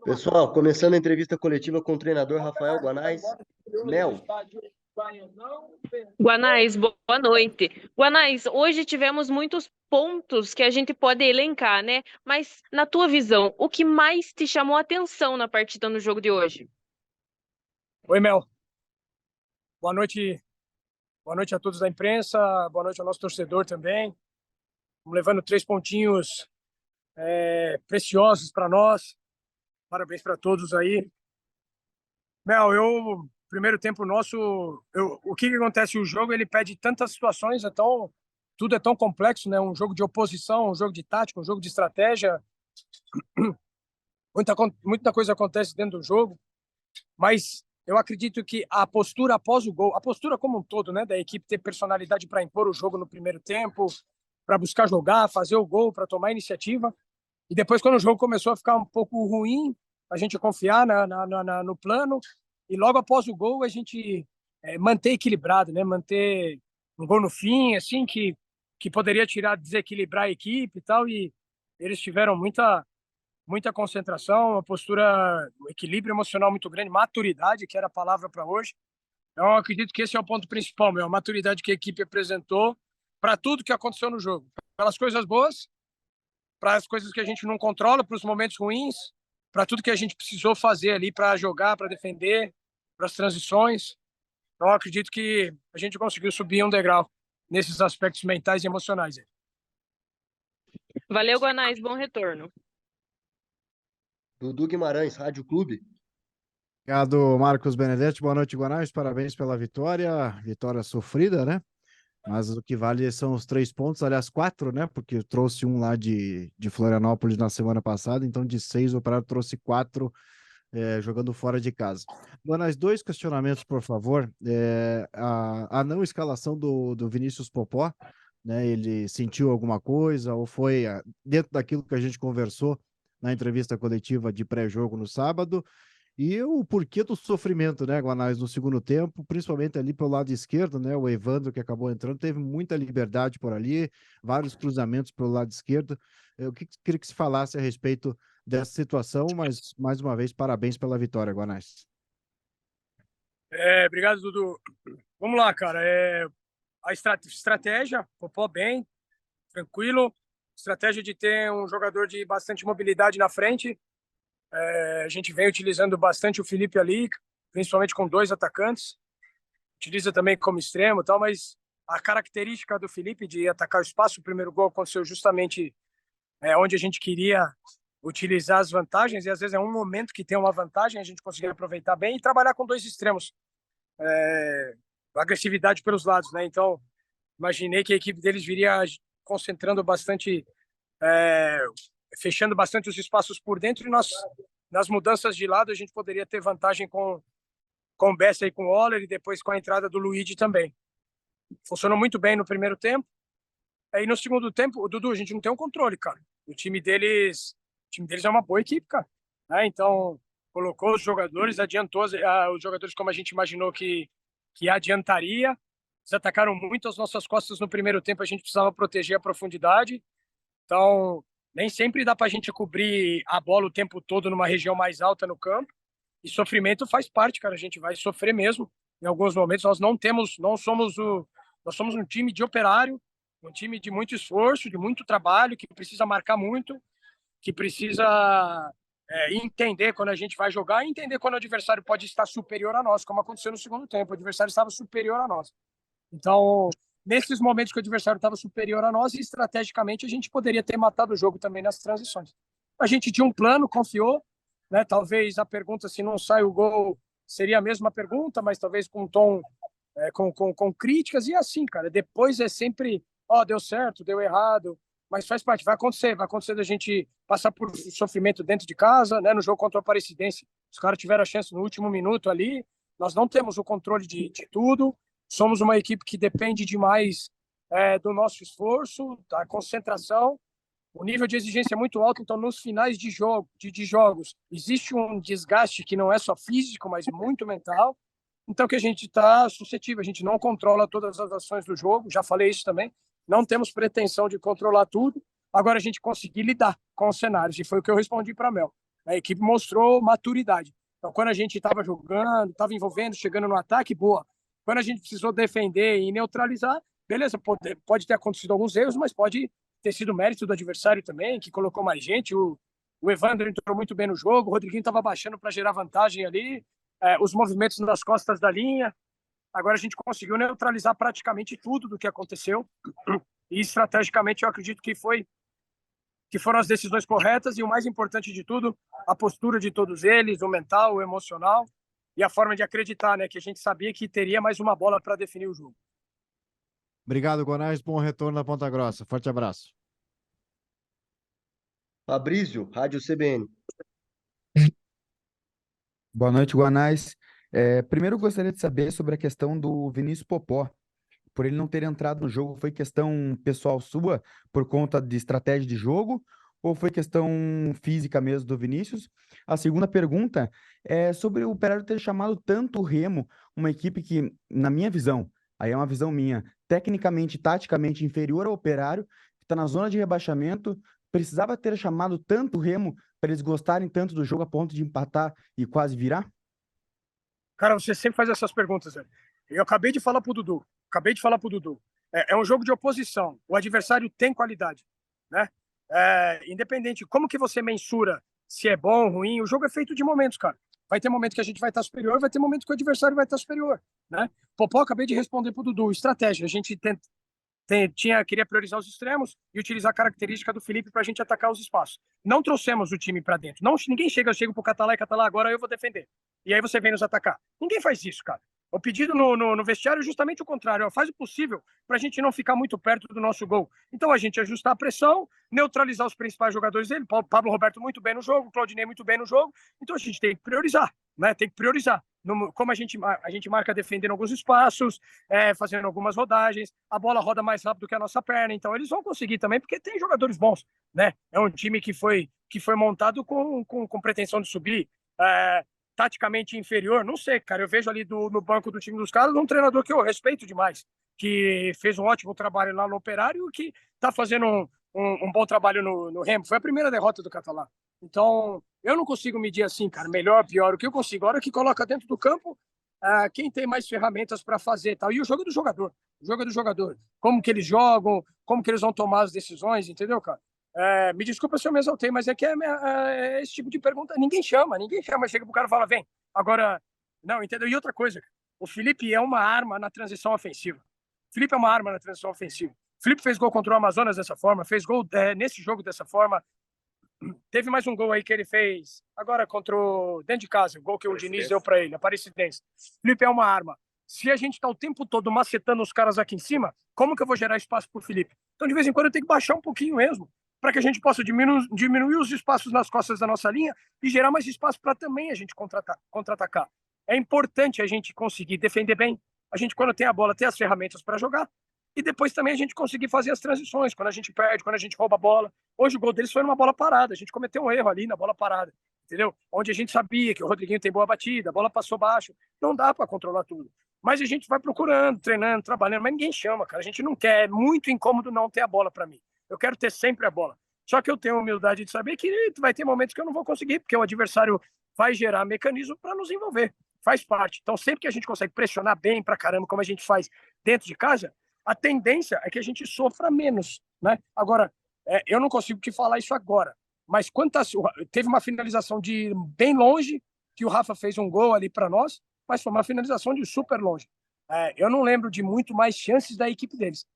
Pessoal, começando a entrevista coletiva com o treinador Rafael Guanais. Mel, Guanais, boa noite. Guanais, hoje tivemos muitos pontos que a gente pode elencar, né? Mas, na tua visão, o que mais te chamou a atenção na partida no jogo de hoje? Oi, Mel. Boa noite. Boa noite a todos da imprensa. Boa noite ao nosso torcedor também. Estamos levando 3 pontinhos preciosos para nós. Parabéns para todos aí. Mel, primeiro tempo nosso, o que acontece? O jogo ele pede tantas situações, tudo é tão complexo, né? Um jogo de oposição, um jogo de tática, um jogo de estratégia. Muita coisa acontece dentro do jogo, mas eu acredito que a postura após o gol, a postura como um todo, né, da equipe ter personalidade para impor o jogo no primeiro tempo, para buscar jogar, fazer o gol, para tomar iniciativa. E depois, quando o jogo começou a ficar um pouco ruim, a gente confiar no plano. E logo após o gol, a gente manter equilibrado, né, manter um gol no fim, assim, que poderia desequilibrar a equipe e tal. E eles tiveram muita concentração, uma postura, um equilíbrio emocional muito grande, maturidade, que era a palavra para hoje. Então, eu acredito que esse é o ponto principal, meu, a maturidade que a equipe apresentou para tudo que aconteceu no jogo. Pelas coisas boas, para as coisas que a gente não controla, para os momentos ruins, para tudo que a gente precisou fazer ali para jogar, para defender, para as transições. Então, eu acredito que a gente conseguiu subir um degrau nesses aspectos mentais e emocionais. Valeu, Guanais, bom retorno. Dudu Guimarães, Rádio Clube. Obrigado, Marcos Benedetti. Boa noite, Guanais. Parabéns pela vitória. Vitória sofrida, né? Mas o que vale são os 3 pontos, aliás, 4, né? Porque eu trouxe um lá de Florianópolis na semana passada, então de 6 o Operário trouxe 4 jogando fora de casa. Guanais, 2 questionamentos, por favor. A não escalação do Vinícius Popó, né? Ele sentiu alguma coisa ou foi dentro daquilo que a gente conversou na entrevista coletiva de pré-jogo no sábado? E o porquê do sofrimento, né, Guanais, no segundo tempo, principalmente ali pelo lado esquerdo, né, o Evandro que acabou entrando, teve muita liberdade por ali, vários cruzamentos pelo lado esquerdo. Eu queria que se falasse a respeito dessa situação, mas, mais uma vez, parabéns pela vitória, Guanais. Obrigado, Dudu. Vamos lá, cara. A estratégia, Popó bem, tranquilo. Estratégia de ter um jogador de bastante mobilidade na frente. A gente vem utilizando bastante o Felipe ali, principalmente com 2 atacantes. Utiliza também como extremo e tal, mas a característica do Felipe de atacar o espaço, o primeiro gol aconteceu justamente onde a gente queria utilizar as vantagens, e às vezes é um momento que tem uma vantagem, a gente conseguir aproveitar bem e trabalhar com 2 extremos. Agressividade pelos lados, né? Então, imaginei que a equipe deles viria concentrando bastante, fechando bastante os espaços por dentro, e nas mudanças de lado a gente poderia ter vantagem com o Bessa e com o Oller, e depois com a entrada do Luigi também. Funcionou muito bem no primeiro tempo. Aí no segundo tempo, o Dudu, a gente não tem um controle, cara. O time deles é uma boa equipe, cara. Então, colocou os jogadores, adiantou os jogadores como a gente imaginou que adiantaria. Eles atacaram muito as nossas costas no primeiro tempo, a gente precisava proteger a profundidade. Então, nem sempre dá para a gente cobrir a bola o tempo todo numa região mais alta no campo. E sofrimento faz parte, cara. A gente vai sofrer mesmo. Em alguns momentos nós somos um time de operário, um time de muito esforço, de muito trabalho, que precisa marcar muito, que precisa entender quando a gente vai jogar e entender quando o adversário pode estar superior a nós, como aconteceu no segundo tempo. O adversário estava superior a nós. Então, nesses momentos que o adversário estava superior a nós, estrategicamente a gente poderia ter matado o jogo também nas transições. A gente tinha um plano, confiou, né? Talvez a pergunta se não sai o gol seria a mesma pergunta, mas talvez com um tom com críticas, e assim, cara, depois é sempre, deu certo, deu errado, mas faz parte, vai acontecer da gente passar por sofrimento dentro de casa, né? No jogo contra o Aparecidense, os caras tiveram a chance no último minuto ali, nós não temos o controle de tudo, somos uma equipe que depende demais do nosso esforço, da concentração, o nível de exigência é muito alto, então nos finais de jogos existe um desgaste que não é só físico, mas muito mental. Então que a gente está suscetível, a gente não controla todas as ações do jogo, já falei isso também, não temos pretensão de controlar tudo, agora a gente conseguir lidar com os cenários, e foi o que eu respondi para a Mel. A equipe mostrou maturidade. Então, quando a gente estava jogando, estava envolvendo, chegando no ataque, boa. Quando a gente precisou defender e neutralizar, beleza, pode ter acontecido alguns erros, mas pode ter sido mérito do adversário também, que colocou mais gente. O Evandro entrou muito bem no jogo, o Rodriguinho estava baixando para gerar vantagem ali, os movimentos nas costas da linha. Agora a gente conseguiu neutralizar praticamente tudo do que aconteceu. E estrategicamente eu acredito que foram as decisões corretas e o mais importante de tudo, a postura de todos eles, o mental, o emocional e a forma de acreditar, né? Que a gente sabia que teria mais uma bola para definir o jogo. Obrigado, Guanais. Bom retorno na Ponta Grossa. Forte abraço. Fabrício, Rádio CBN. Boa noite, Guanais. Primeiro, eu gostaria de saber sobre a questão do Vinícius Popó. Por ele não ter entrado no jogo, foi questão pessoal sua, por conta de estratégia de jogo, ou foi questão física mesmo do Vinícius? A segunda pergunta é sobre o Operário ter chamado tanto o Remo, uma equipe que, na minha visão, aí é uma visão minha, tecnicamente, taticamente inferior ao Operário, que está na zona de rebaixamento, precisava ter chamado tanto o Remo para eles gostarem tanto do jogo a ponto de empatar e quase virar? Cara, você sempre faz essas perguntas, velho. Eu acabei de falar pro Dudu. É um jogo de oposição. O adversário tem qualidade, né? Independente, como que você mensura se é bom, ruim? O jogo é feito de momentos, cara. Vai ter momento que a gente vai estar superior, vai ter momento que o adversário vai estar superior, né? Popó, acabei de responder pro Dudu. Estratégia. A gente queria priorizar os extremos e utilizar a característica do Felipe para a gente atacar os espaços. Não trouxemos o time para dentro. Não, ninguém chega pro Catalá e Catalá, agora eu vou defender. E aí você vem nos atacar. Ninguém faz isso, cara. O pedido no vestiário é justamente o contrário. Faz o possível para a gente não ficar muito perto do nosso gol. Então a gente ajustar a pressão, neutralizar os principais jogadores dele. Pablo Roberto muito bem no jogo, Claudinei muito bem no jogo. Então a gente tem que priorizar, né? Tem que priorizar. Como a gente marca defendendo alguns espaços, fazendo algumas rodagens, a bola roda mais rápido que a nossa perna. Então eles vão conseguir também, porque tem jogadores bons, né? É um time que foi montado com pretensão de subir. Taticamente inferior, não sei, cara, eu vejo ali no banco do time dos caras um treinador que eu respeito demais, que fez um ótimo trabalho lá no Operário, que tá fazendo um bom trabalho no Remo. Foi a primeira derrota do Catalá. Então, eu não consigo medir assim, cara, melhor, pior, o que eu consigo. A hora que coloca dentro do campo, quem tem mais ferramentas para fazer tal. E o jogo é do jogador. O jogo é do jogador. Como que eles jogam, como que eles vão tomar as decisões, entendeu, cara? Me desculpa se eu me exaltei, mas é que é esse tipo de pergunta. Ninguém chama. Chega pro cara e fala, vem. Agora, não, entendeu? E outra coisa, o Felipe é uma arma na transição ofensiva. O Felipe fez gol contra o Amazonas dessa forma, fez gol nesse jogo dessa forma. Teve mais um gol aí que ele fez agora dentro de casa, o gol que o Diniz deu para ele, a Aparecidense. O Felipe é uma arma. Se a gente tá o tempo todo macetando os caras aqui em cima, como que eu vou gerar espaço pro Felipe? Então, de vez em quando, eu tenho que baixar um pouquinho mesmo, para que a gente possa diminuir os espaços nas costas da nossa linha e gerar mais espaço para também a gente contra-atacar. É importante a gente conseguir defender bem, a gente, quando tem a bola, ter as ferramentas para jogar, e depois também a gente conseguir fazer as transições, quando a gente perde, quando a gente rouba a bola. Hoje o gol deles foi numa bola parada, a gente cometeu um erro ali na bola parada, entendeu? Onde a gente sabia que o Rodriguinho tem boa batida, a bola passou baixo, não dá para controlar tudo. Mas a gente vai procurando, treinando, trabalhando, mas ninguém chama, cara. A gente não quer, é muito incômodo não ter a bola para mim. Eu quero ter sempre a bola. Só que eu tenho a humildade de saber que vai ter momentos que eu não vou conseguir, porque o adversário vai gerar mecanismo para nos envolver. Faz parte. Então, sempre que a gente consegue pressionar bem pra caramba, como a gente faz dentro de casa, a tendência é que a gente sofra menos, né? Agora, eu não consigo te falar isso agora, mas teve uma finalização de bem longe, que o Rafa fez um gol ali para nós, mas foi uma finalização de super longe. Eu não lembro de muito mais chances da equipe deles.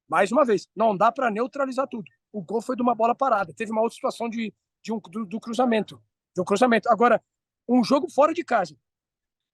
Mais uma vez, não dá para neutralizar tudo. O gol foi de uma bola parada. Teve uma outra situação do cruzamento. Agora, um jogo fora de casa,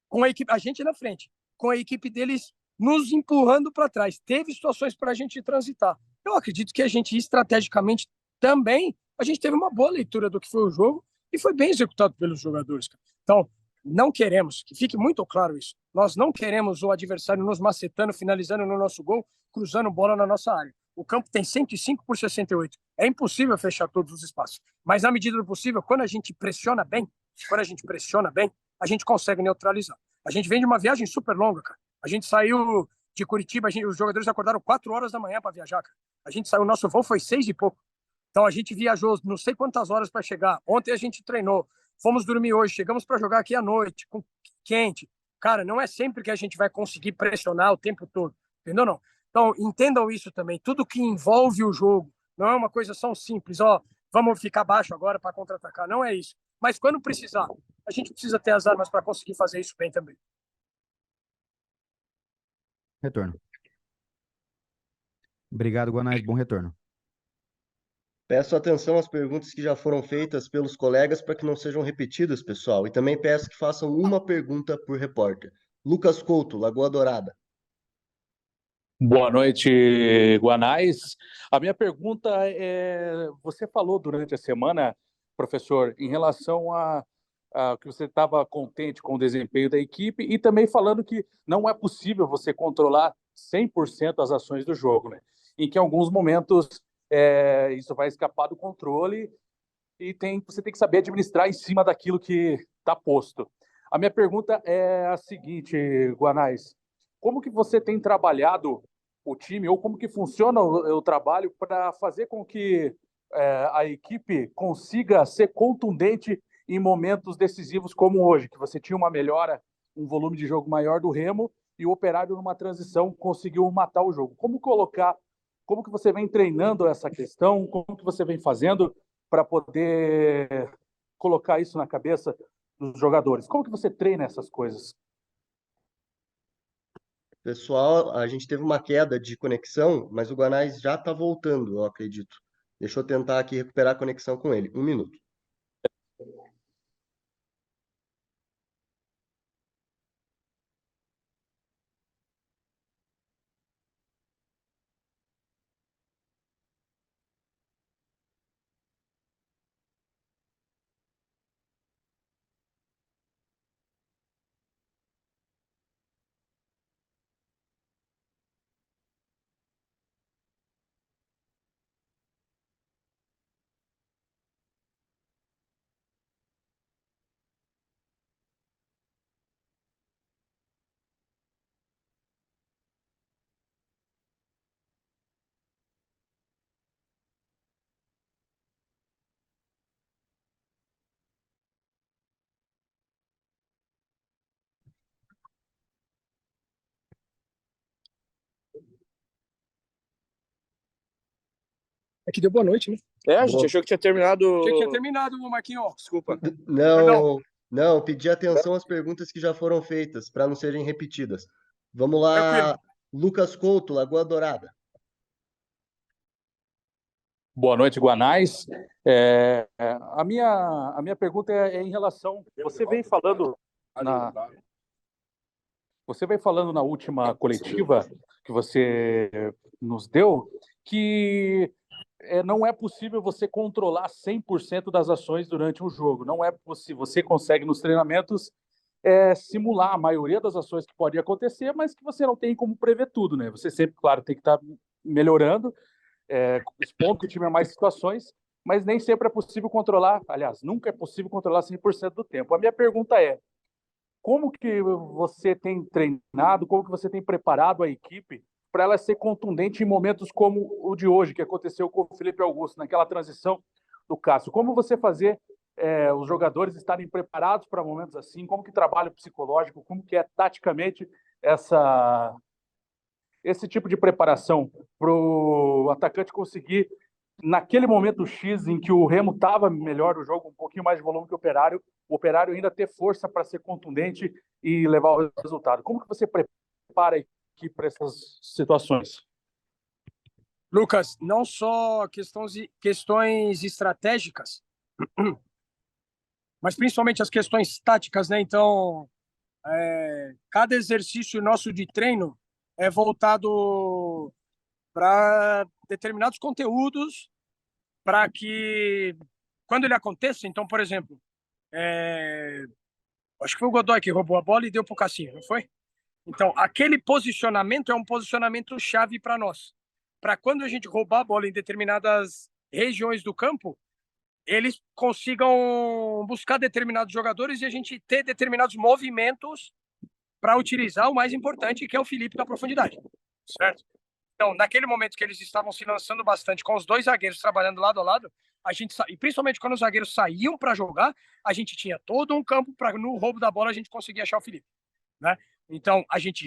com a gente na frente, com a equipe deles nos empurrando para trás. Teve situações para a gente transitar. Eu acredito que a gente, estrategicamente, também, a gente teve uma boa leitura do que foi o jogo e foi bem executado pelos jogadores. Cara. Então, não queremos, que fique muito claro isso, nós não queremos o adversário nos macetando, finalizando no nosso gol, cruzando bola na nossa área. O campo tem 105 por 68. É impossível fechar todos os espaços. Mas, na medida do possível, quando a gente pressiona bem, a gente consegue neutralizar. A gente vem de uma viagem super longa, cara. A gente saiu de Curitiba, os jogadores acordaram 4 horas da manhã para viajar, cara. A gente saiu, o nosso voo foi 6 e pouco. Então a gente viajou não sei quantas horas para chegar. Ontem a gente treinou, fomos dormir hoje, chegamos para jogar aqui à noite, com quente. Cara, não é sempre que a gente vai conseguir pressionar o tempo todo, entendeu? Não. Então entendam isso também. Tudo que envolve o jogo não é uma coisa tão simples, ó, vamos ficar baixo agora para contra-atacar. Não é isso. Mas quando precisar, a gente precisa ter as armas para conseguir fazer isso bem também. Retorno. Obrigado, Guanais. Bom retorno. Peço atenção às perguntas que já foram feitas pelos colegas para que não sejam repetidas, pessoal. E também peço que façam uma pergunta por repórter. Lucas Couto, Lagoa Dourada. Boa noite, Guanais. A minha pergunta é: você falou durante a semana, professor, em relação a que você estava contente com o desempenho da equipe e também falando que não é possível você controlar 100% as ações do jogo, né? Em que em alguns momentos isso vai escapar do controle e você tem que saber administrar em cima daquilo que está posto. A minha pergunta é a seguinte, Guanais: como que você tem trabalhado o time, ou como que funciona o trabalho para fazer com que a equipe consiga ser contundente em momentos decisivos como hoje, que você tinha uma melhora, um volume de jogo maior do Remo e o Operário numa transição conseguiu matar o jogo. Como que você vem treinando essa questão? Como que você vem fazendo para poder colocar isso na cabeça dos jogadores? Como que você treina essas coisas? Pessoal, a gente teve uma queda de conexão, mas o Guanais já está voltando, eu acredito. Deixa eu tentar aqui recuperar a conexão com ele. Um minuto. É que deu boa noite, né? A gente achou que tinha terminado. Achei que tinha terminado, Marquinhos. Desculpa. Não, pedi atenção às perguntas que já foram feitas, para não serem repetidas. Vamos lá, Tranquilo. Lucas Couto, Lagoa Dourada. Boa noite, Guanais. A minha pergunta é em relação. Você vem falando na última coletiva que você nos deu que não é possível você controlar 100% das ações durante um jogo. Não é possível. Você consegue nos treinamentos simular a maioria das ações que podem acontecer, mas que você não tem como prever tudo, né? Você sempre, claro, tem que estar melhorando, expondo que o time a mais situações, mas nem sempre é possível controlar. Aliás, nunca é possível controlar 100% do tempo. A minha pergunta é: como que você tem treinado, como que você tem preparado a equipe para ela ser contundente em momentos como o de hoje, que aconteceu com o Felipe Augusto, naquela transição do Cássio? Como você fazer os jogadores estarem preparados para momentos assim? Como que trabalha o psicológico? Como que é taticamente esse tipo de preparação para o atacante conseguir, naquele momento X em que o Remo estava melhor o jogo, um pouquinho mais de volume que o Operário ainda ter força para ser contundente e levar o resultado? Como que você prepara a equipe para essas situações? Lucas, não só questões estratégicas, mas principalmente as questões táticas, né? Então, cada exercício nosso de treino é voltado para determinados conteúdos, para que, quando ele aconteça, então, por exemplo, acho que foi o Godoy que roubou a bola e deu para o Cassinho, não foi? Então, aquele posicionamento é um posicionamento chave para nós. Para quando a gente roubar a bola em determinadas regiões do campo, eles consigam buscar determinados jogadores e a gente ter determinados movimentos para utilizar o mais importante, que é o Felipe na profundidade, certo? Então, naquele momento que eles estavam se lançando bastante, com os dois zagueiros trabalhando lado a lado, e principalmente quando os zagueiros saíam para jogar, a gente tinha todo um campo para no roubo da bola a gente conseguir achar o Felipe, né? Então, a gente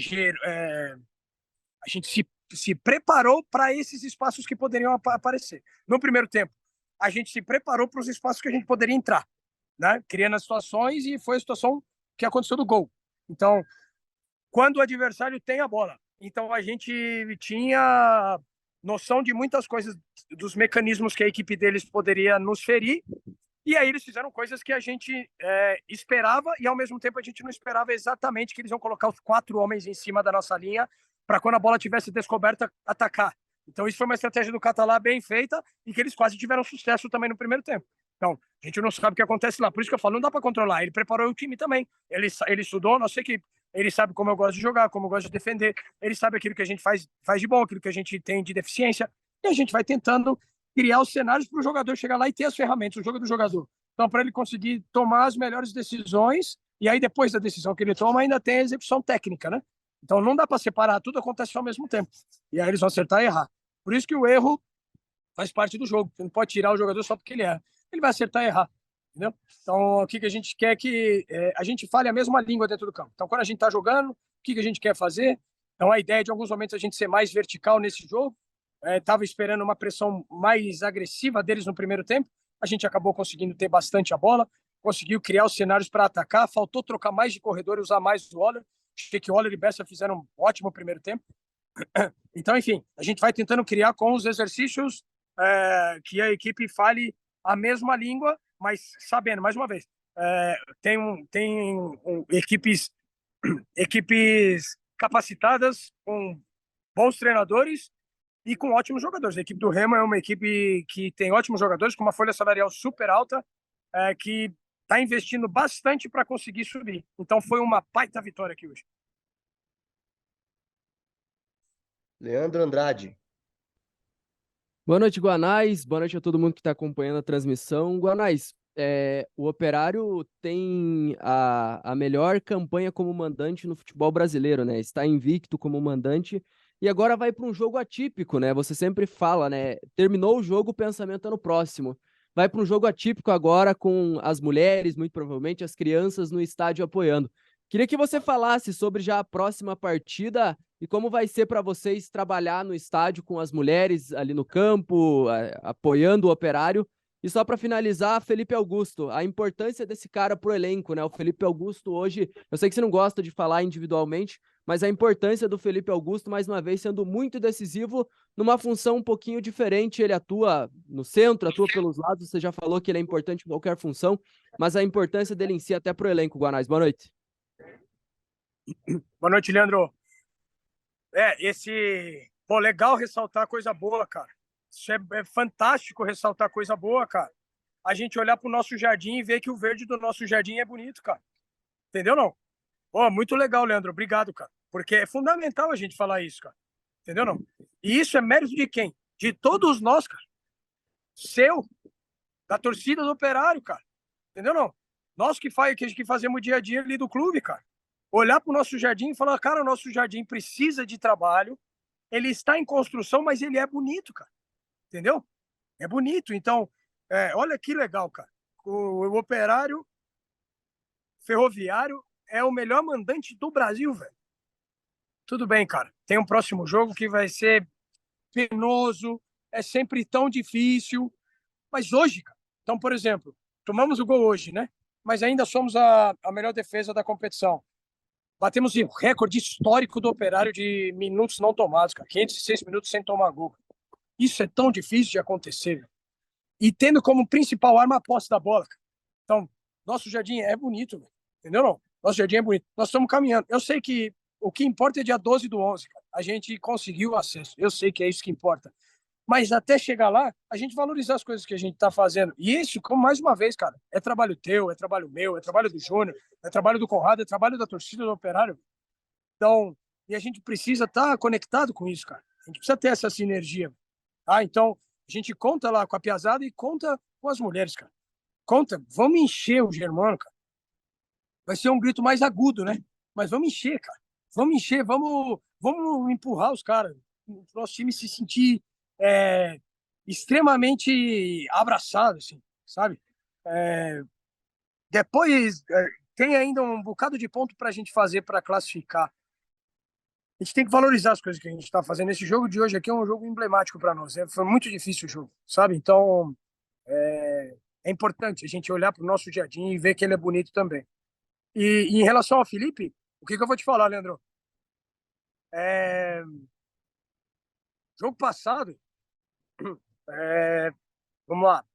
se preparou para esses espaços que poderiam aparecer. No primeiro tempo, a gente se preparou para os espaços que a gente poderia entrar, né? Criando as situações, e foi a situação que aconteceu do gol. Então, quando o adversário tem a bola, então a gente tinha noção de muitas coisas, dos mecanismos que a equipe deles poderia nos ferir, e aí eles fizeram coisas que a gente esperava, e ao mesmo tempo a gente não esperava exatamente que eles iam colocar os 4 homens em cima da nossa linha para quando a bola tivesse descoberta, atacar. Então isso foi uma estratégia do Catalá bem feita, e que eles quase tiveram sucesso também no primeiro tempo. Então, a gente não sabe o que acontece lá, por isso que eu falo, não dá para controlar. Ele preparou o time também, ele estudou nossa equipe, ele sabe como eu gosto de jogar, como eu gosto de defender, ele sabe aquilo que a gente faz de bom, aquilo que a gente tem de deficiência, e a gente vai tentando criar os cenários para o jogador chegar lá e ter as ferramentas, o jogo do jogador. Então, para ele conseguir tomar as melhores decisões, e aí depois da decisão que ele toma, ainda tem a execução técnica, né? Então, não dá para separar, tudo acontece ao mesmo tempo. E aí eles vão acertar e errar. Por isso que o erro faz parte do jogo. Você não pode tirar o jogador só porque ele erra. Ele vai acertar e errar, entendeu? Então, o que a gente quer é que a gente fale a mesma língua dentro do campo. Então, quando a gente está jogando, o que a gente quer fazer? Então, a ideia é, de alguns momentos, a gente ser mais vertical nesse jogo. Estava esperando uma pressão mais agressiva deles no primeiro tempo. A gente acabou conseguindo ter bastante a bola, conseguiu criar os cenários para atacar, faltou trocar mais de corredor e usar mais o Waller. Achei que o Waller e Bessa fizeram um ótimo primeiro tempo. Então, enfim, a gente vai tentando criar com os exercícios que a equipe fale a mesma língua, mas sabendo, mais uma vez, equipes capacitadas, com bons treinadores e com ótimos jogadores. A equipe do Remo é uma equipe que tem ótimos jogadores, com uma folha salarial super alta, que está investindo bastante para conseguir subir. Então foi uma baita vitória aqui hoje. Leandro Andrade. Boa noite, Guanais. Boa noite a todo mundo que está acompanhando a transmissão. Guanais, o Operário tem a melhor campanha como mandante no futebol brasileiro, né? Está invicto como mandante e agora vai para um jogo atípico, né? Você sempre fala, né? Terminou o jogo, o pensamento é no próximo. Vai para um jogo atípico agora com as mulheres, muito provavelmente as crianças no estádio apoiando. Queria que você falasse sobre já a próxima partida e como vai ser para vocês trabalhar no estádio com as mulheres ali no campo, apoiando o Operário. E só para finalizar, Felipe Augusto, a importância desse cara pro elenco, né? O Felipe Augusto hoje, eu sei que você não gosta de falar individualmente, mas a importância do Felipe Augusto, mais uma vez, sendo muito decisivo numa função um pouquinho diferente. Ele atua no centro, atua pelos lados, você já falou que ele é importante em qualquer função, mas a importância dele em si até pro elenco, Guanais. Boa noite. Boa noite, Leandro. Legal ressaltar coisa boa, cara. Isso é fantástico ressaltar coisa boa, cara. A gente olhar pro nosso jardim e ver que o verde do nosso jardim é bonito, cara. Entendeu, não? Muito legal, Leandro. Obrigado, cara. Porque é fundamental a gente falar isso, cara. Entendeu, não? E isso é mérito de quem? De todos nós, cara. Seu, da torcida do Operário, cara. Entendeu, não? Nós que fazemos o dia a dia ali do clube, cara. Olhar para o nosso jardim e falar, cara, o nosso jardim precisa de trabalho, ele está em construção, mas ele é bonito, cara. Entendeu? É bonito. Então, olha que legal, cara. O Operário Ferroviário é o melhor mandante do Brasil, velho. Tudo bem, cara. Tem um próximo jogo que vai ser penoso, é sempre tão difícil. Mas hoje, cara, então, por exemplo, tomamos o gol hoje, né? Mas ainda somos a melhor defesa da competição. Batemos o recorde histórico do Operário de minutos não tomados, cara. 506 minutos sem tomar gol. Isso é tão difícil de acontecer, velho. E tendo como principal arma a posse da bola, cara. Então, nosso jardim é bonito, velho. Entendeu, não? Nosso jardim é bonito. Nós estamos caminhando. Eu sei que o que importa é dia 12/11, cara. A gente conseguiu o acesso. Eu sei que é isso que importa. Mas até chegar lá, a gente valorizar as coisas que a gente está fazendo. E isso, como mais uma vez, cara, é trabalho teu, é trabalho meu, é trabalho do Júnior, é trabalho do Conrado, é trabalho da torcida do Operário. Então, e a gente precisa estar conectado com isso, cara. A gente precisa ter essa sinergia. Então, a gente conta lá com a piazada e conta com as mulheres, cara. Conta, vamos encher o Germano, cara. Vai ser um grito mais agudo, né? Mas vamos encher, cara. Vamos encher, vamos empurrar os caras. o nosso time se sentir extremamente abraçado, assim, sabe? Depois tem ainda um bocado de ponto para a gente fazer para classificar. A gente tem que valorizar as coisas que a gente está fazendo. Esse jogo de hoje aqui é um jogo emblemático para nós. Foi muito difícil o jogo, sabe? Então, é importante a gente olhar para o nosso dia a dia e ver que ele é bonito também. E em relação ao Felipe, o que eu vou te falar, Leandro? Jogo passado, vamos lá,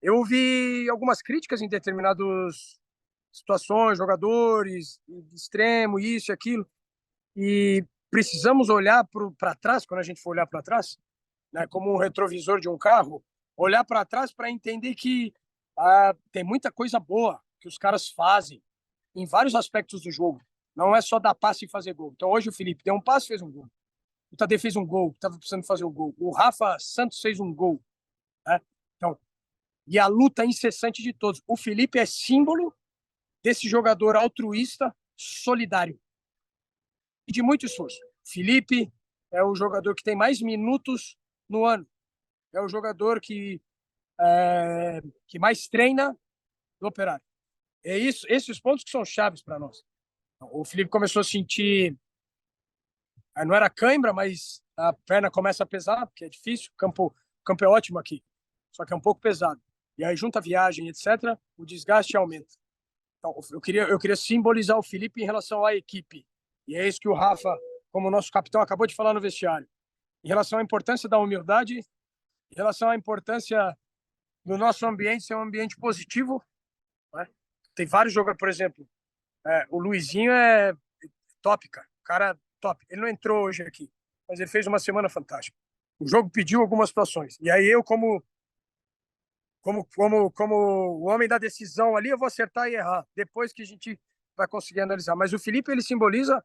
eu ouvi algumas críticas em determinadas situações, jogadores, de extremo, isso e aquilo, e precisamos olhar para trás, quando a gente for olhar para trás, né, como um retrovisor de um carro, olhar para trás para entender que tem muita coisa boa que os caras fazem em vários aspectos do jogo. Não é só dar passe e fazer gol. Então hoje o Felipe deu um passe e fez um gol. O Tadeu fez um gol, estava precisando fazer o gol. O Rafa Santos fez um gol. Né? Então, e a luta incessante de todos. O Felipe é símbolo desse jogador altruísta, solidário e de muito esforço. Felipe é o jogador que tem mais minutos no ano. É o jogador que mais treina no Operário. É isso, esses pontos que são chaves para nós. O Felipe começou a sentir, não era cãibra, mas a perna começa a pesar, porque é difícil. O campo é ótimo aqui, só que é um pouco pesado. E aí, junto à viagem, etc., o desgaste aumenta. Então, eu queria simbolizar o Felipe em relação à equipe. E é isso que o Rafa, como nosso capitão, acabou de falar no vestiário. Em relação à importância da humildade, em relação à importância do nosso ambiente ser um ambiente positivo. Né? Tem vários jogadores, por exemplo, o Luizinho é top, cara. O cara é top. Ele não entrou hoje aqui, mas ele fez uma semana fantástica. O jogo pediu algumas situações. E aí eu, como o homem da decisão ali, eu vou acertar e errar. Depois que a gente vai conseguir analisar. Mas o Felipe, ele simboliza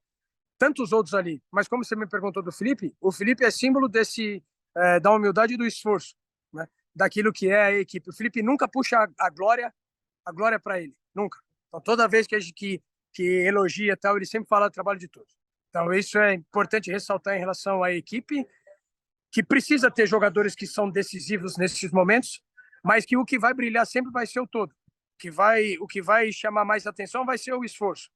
tantos outros ali. Mas como você me perguntou do Felipe, o Felipe é símbolo da humildade e do esforço, né? Daquilo que é a equipe. O Felipe nunca puxa a glória para ele. Nunca. Então, toda vez que elogia tal, ele sempre fala do trabalho de todos. Então, isso é importante ressaltar em relação à equipe, que precisa ter jogadores que são decisivos nesses momentos, mas que o que vai brilhar sempre vai ser o todo. O que vai chamar mais atenção vai ser o esforço.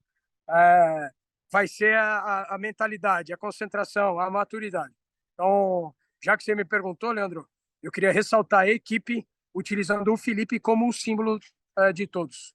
Vai ser a mentalidade, a concentração, a maturidade. Então, já que você me perguntou, Leandro, eu queria ressaltar a equipe utilizando o Felipe como um símbolo de todos.